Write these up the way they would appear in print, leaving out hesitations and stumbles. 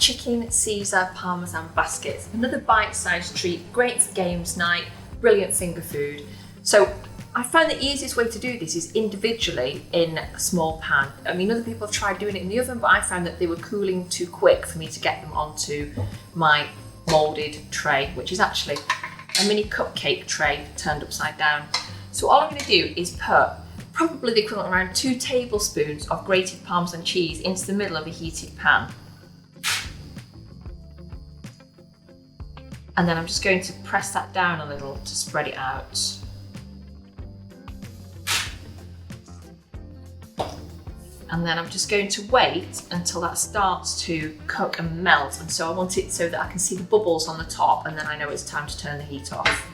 chicken Caesar Parmesan baskets. Another bite-sized treat, great for games night, brilliant finger food. So I find the easiest way to do this is individually in a small pan. I mean, other people have tried doing it in the oven, but I found that they were cooling too quick for me to get them onto my moulded tray, which is actually a mini cupcake tray turned upside down. So all I'm going to do is put probably the equivalent of around 2 tablespoons of grated Parmesan cheese into the middle of a heated pan. And then I'm just going to press that down a little to spread it out. And then I'm just going to wait until that starts to cook and melt. And so I want it so that I can see the bubbles on the top, and then I know it's time to turn the heat off.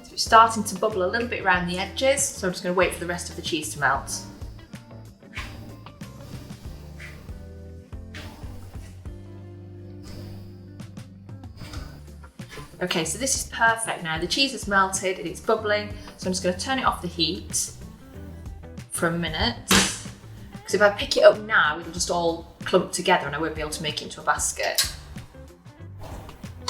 So it's starting to bubble a little bit around the edges, so I'm just going to wait for the rest of the cheese to melt. Okay, so this is perfect now. The cheese has melted and it's bubbling, so I'm just going to turn it off the heat for a minute, because if I pick it up now, it'll just all clump together and I won't be able to make it into a basket. So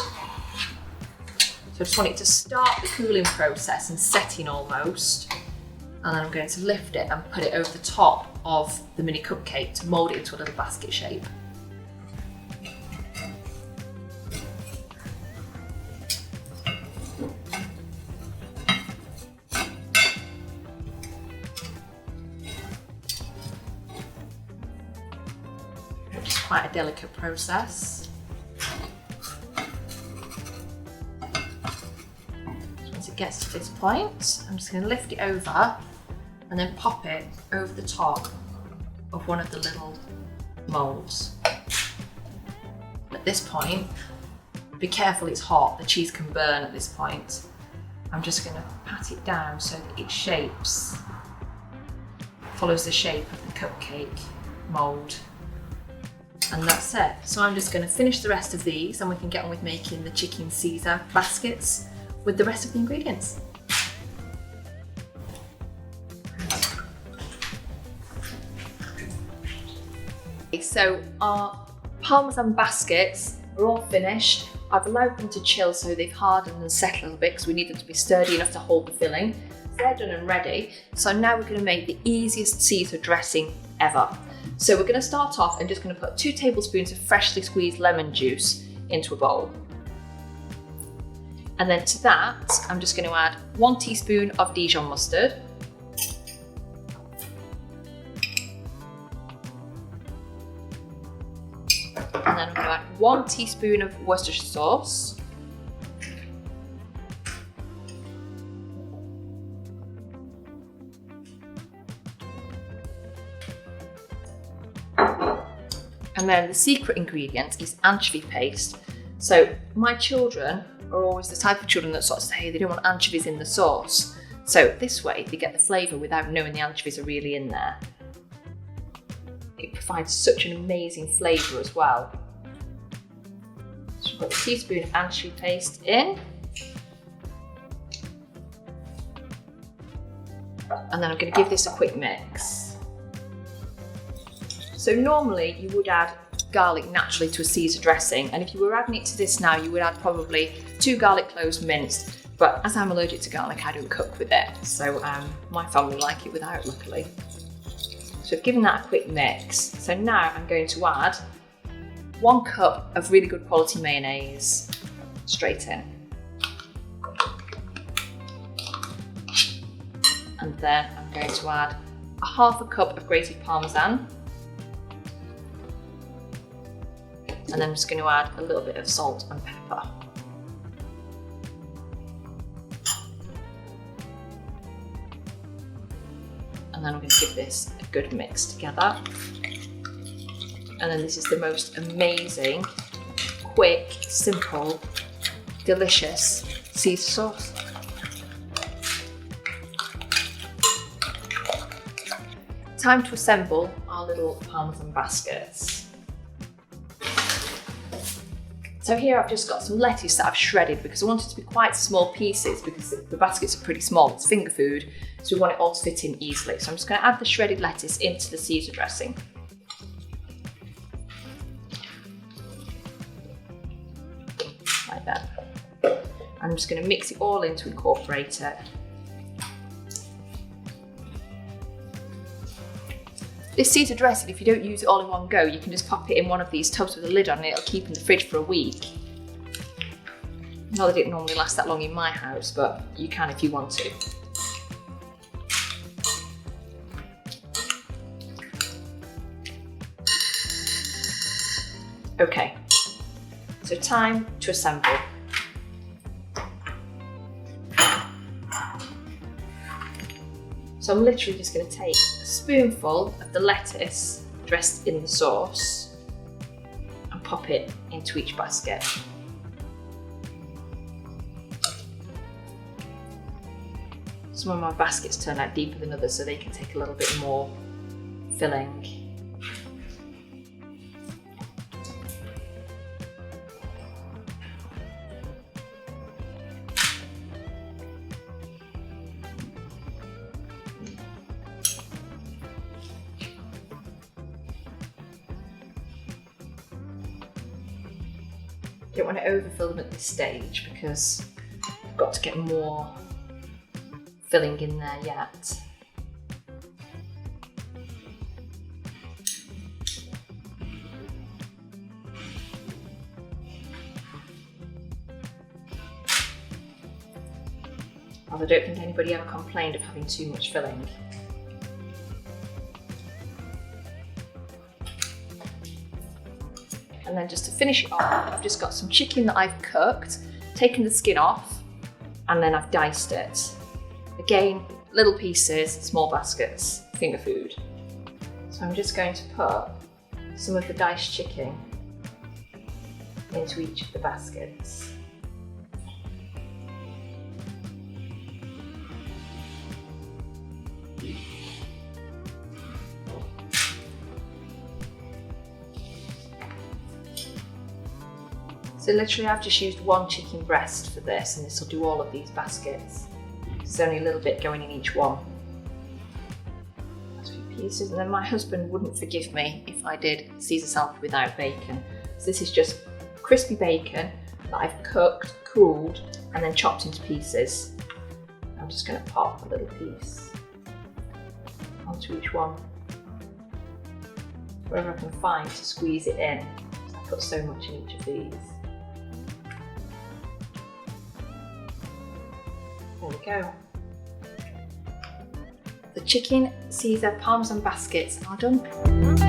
I just want it to start the cooling process and setting almost, and then I'm going to lift it and put it over the top of the mini cupcake to mould it into a little basket shape. Quite a delicate process. So once it gets to this point, I'm just going to lift it over and then pop it over the top of one of the little moulds. At this point, be careful, it's hot, the cheese can burn at this point. I'm just going to pat it down so that it shapes, follows the shape of the cupcake mould. And that's it. So I'm just going to finish the rest of these and we can get on with making the chicken Caesar baskets with the rest of the ingredients. So our Parmesan baskets are all finished. I've allowed them to chill so they've hardened and settled a little bit because we need them to be sturdy enough to hold the filling. So they're done and ready. So now we're going to make the easiest Caesar dressing ever. So we're going to start off and just going to put 2 tablespoons of freshly squeezed lemon juice into a bowl. And then to that, I'm just going to add 1 teaspoon of Dijon mustard. And then I'm going to add 1 teaspoon of Worcestershire sauce. And then the secret ingredient is anchovy paste. So my children are always the type of children that sort of say they don't want anchovies in the sauce. So this way they get the flavour without knowing the anchovies are really in there. It provides such an amazing flavour as well. So we've got a teaspoon of anchovy paste in. And then I'm going to give this a quick mix. So normally you would add garlic naturally to a Caesar dressing, and if you were adding it to this now, you would add probably 2 garlic cloves minced, but as I'm allergic to garlic, I don't cook with it, so my family like it without, luckily. So I've given that a quick mix. So now I'm going to add 1 cup of really good quality mayonnaise straight in. And then I'm going to add a 1/2 cup of grated Parmesan. And then I'm just going to add a little bit of salt and pepper. And then I'm going to give this a good mix together. And then this is the most amazing, quick, simple, delicious Caesar sauce. Time to assemble our little Parmesan baskets. So here I've just got some lettuce that I've shredded because I want it to be quite small pieces because the baskets are pretty small, it's finger food, so we want it all to fit in easily. So I'm just going to add the shredded lettuce into the Caesar dressing. like that. I'm just going to mix it all in to incorporate it. This Caesar dressing, if you don't use it all in one go, you can just pop it in one of these tubs with a lid on and it'll keep in the fridge for a week. Not that it normally lasts that long in my house, but you can if you want to. Okay, so time to assemble. So I'm literally just going to take a spoonful of the lettuce dressed in the sauce and pop it into each basket. Some of my baskets turn out deeper than others, so they can take a little bit more filling. Don't want to overfill them at this stage because I've got to get more filling in there yet. Although I don't think anybody ever complained of having too much filling. And then just to finish it off, I've just got some chicken that I've cooked, taken the skin off, and then I've diced it. Again, little pieces, small baskets, finger food. So I'm just going to put some of the diced chicken into each of the baskets. So literally I've just used one chicken breast for this, and this will do all of these baskets. There's only a little bit going in each one. That's a few pieces, and then my husband wouldn't forgive me if I did Caesar salad without bacon. So this is just crispy bacon that I've cooked, cooled, and then chopped into pieces. I'm just going to pop a little piece onto each one, wherever I can find to squeeze it in. So I put so much in each of these. There we go. The chicken Caesar Parmesan baskets are done.